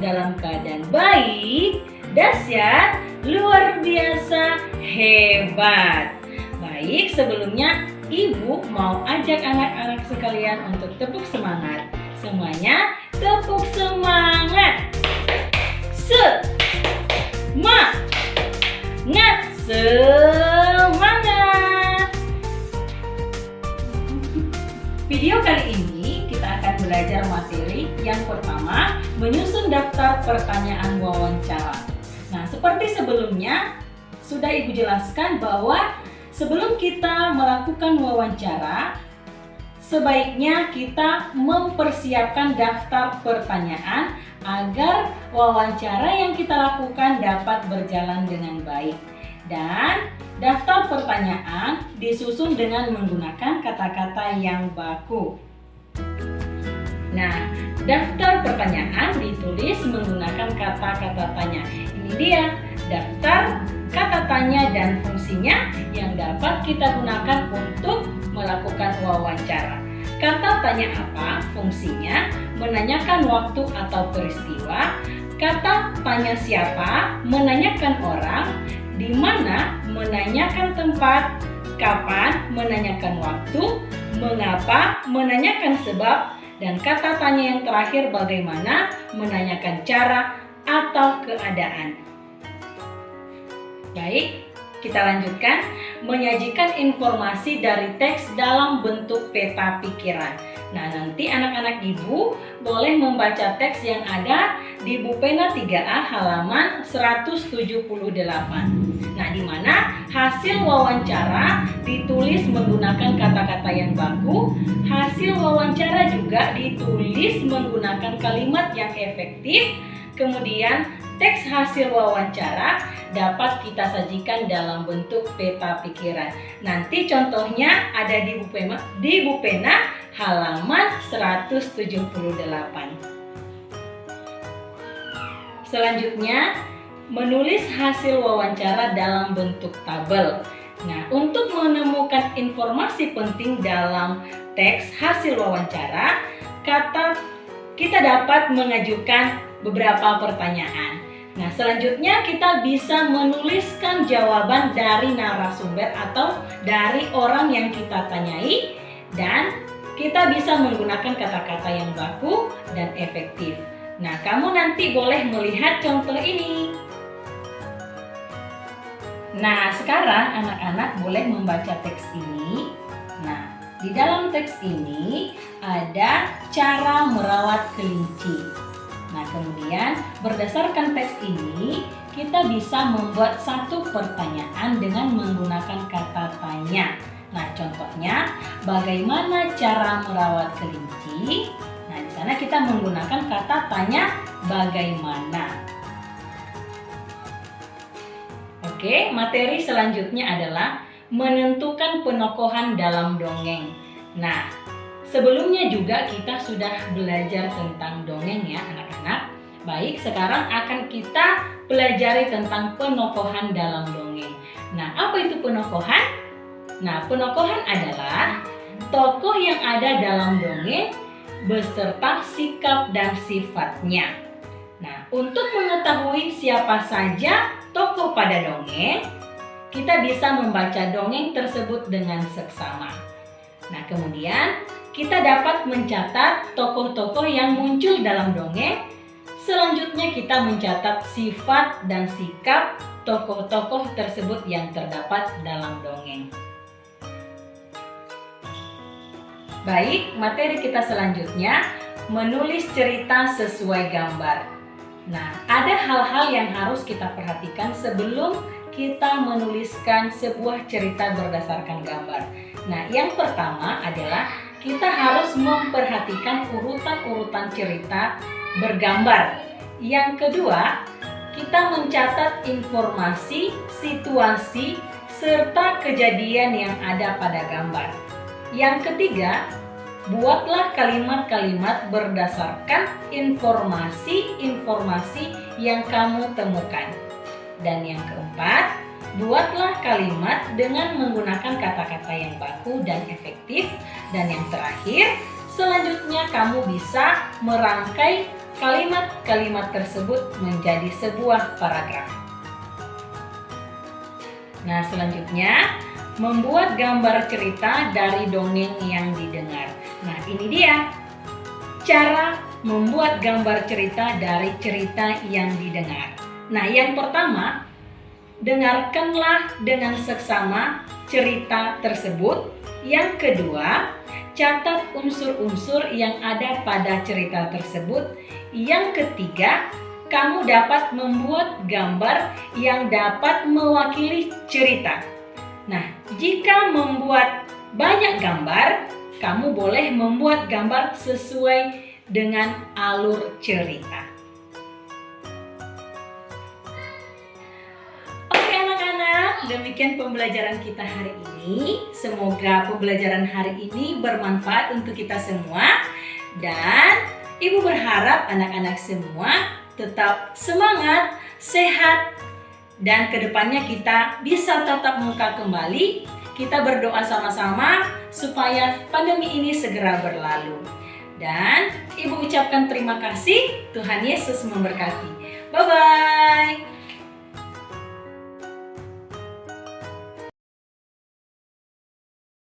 dalam keadaan baik, dahsyat, luar biasa, hebat. Baik, sebelumnya Ibu mau ajak anak-anak sekalian untuk tepuk semangat. Semuanya tepuk semangat. Semangat. Video kali ini kita akan belajar materi yang pertama, menyusun daftar pertanyaan wawancara. Nah, seperti sebelumnya sudah Ibu jelaskan bahwa sebelum kita melakukan wawancara, sebaiknya kita mempersiapkan daftar pertanyaan agar wawancara yang kita lakukan dapat berjalan dengan baik. Dan daftar pertanyaan disusun dengan menggunakan kata-kata yang baku. Nah, daftar pertanyaan ditulis menggunakan kata-kata tanya. Ini dia daftar kata tanya dan fungsinya yang dapat kita gunakan untuk melakukan wawancara. Kata tanya apa? Fungsinya menanyakan waktu atau peristiwa. Kata tanya siapa? Menanyakan orang. Di mana? Menanyakan tempat. Kapan? Menanyakan waktu. Mengapa? Menanyakan sebab. Dan kata tanya yang terakhir bagaimana? Menanyakan cara atau keadaan. Baik, kita lanjutkan. Menyajikan informasi dari teks dalam bentuk peta pikiran. Nah, nanti anak-anak Ibu boleh membaca teks yang ada di buku pena 3A halaman 178. Nah, di mana hasil wawancara ditulis menggunakan kata-kata yang baku, hasil wawancara juga ditulis menggunakan kalimat yang efektif, kemudian teks hasil wawancara dapat kita sajikan dalam bentuk peta pikiran. Nanti contohnya ada di buku pena halaman 178. Selanjutnya, menulis hasil wawancara dalam bentuk tabel. Nah, untuk menemukan informasi penting dalam teks hasil wawancara, kita dapat mengajukan beberapa pertanyaan. Nah, selanjutnya kita bisa menuliskan jawaban dari narasumber atau dari orang yang kita tanyai, dan kita bisa menggunakan kata-kata yang baku dan efektif. Nah, kamu nanti boleh melihat contoh ini. Nah, sekarang anak-anak boleh membaca teks ini. Nah, di dalam teks ini ada cara merawat kelinci. Nah, kemudian berdasarkan teks ini, kita bisa membuat satu pertanyaan dengan menggunakan kata tanya. Nah, contohnya, bagaimana cara merawat kelinci? Nah, di sana kita menggunakan kata tanya bagaimana. Oke, materi selanjutnya adalah menentukan penokohan dalam dongeng. Nah, sebelumnya juga kita sudah belajar tentang dongeng ya anak-anak. Baik, sekarang akan kita pelajari tentang penokohan dalam dongeng. Nah, apa itu penokohan? Nah, penokohan adalah tokoh yang ada dalam dongeng beserta sikap dan sifatnya. Nah, untuk mengetahui siapa saja tokoh pada dongeng, kita bisa membaca dongeng tersebut dengan seksama. Nah, kemudian kita dapat mencatat tokoh-tokoh yang muncul dalam dongeng. Selanjutnya kita mencatat sifat dan sikap tokoh-tokoh tersebut yang terdapat dalam dongeng. Baik, materi kita selanjutnya menulis cerita sesuai gambar. Nah, ada hal-hal yang harus kita perhatikan sebelum kita menuliskan sebuah cerita berdasarkan gambar. Nah, yang pertama adalah kita harus memperhatikan urutan-urutan cerita bergambar. Yang kedua, kita mencatat informasi, situasi, serta kejadian yang ada pada gambar. Yang ketiga, buatlah kalimat-kalimat berdasarkan informasi-informasi yang kamu temukan. Dan yang keempat, buatlah kalimat dengan menggunakan kata-kata yang baku dan efektif. Dan yang terakhir, selanjutnya kamu bisa merangkai kalimat-kalimat tersebut menjadi sebuah paragraf. Nah, selanjutnya membuat gambar cerita dari dongeng yang didengar. Nah, ini dia cara membuat gambar cerita dari cerita yang didengar. Nah, yang pertama, dengarkanlah dengan seksama cerita tersebut. Yang kedua, catat unsur-unsur yang ada pada cerita tersebut. Yang ketiga, kamu dapat membuat gambar yang dapat mewakili cerita. Nah, jika membuat banyak gambar, kamu boleh membuat gambar sesuai dengan alur cerita. Oke anak-anak, demikian pembelajaran kita hari ini. Semoga pembelajaran hari ini bermanfaat untuk kita semua. Dan Ibu berharap anak-anak semua tetap semangat, sehat, dan kedepannya kita bisa tatap muka kembali. Kita berdoa sama-sama supaya pandemi ini segera berlalu. Dan Ibu ucapkan terima kasih. Tuhan Yesus memberkati. Bye-bye.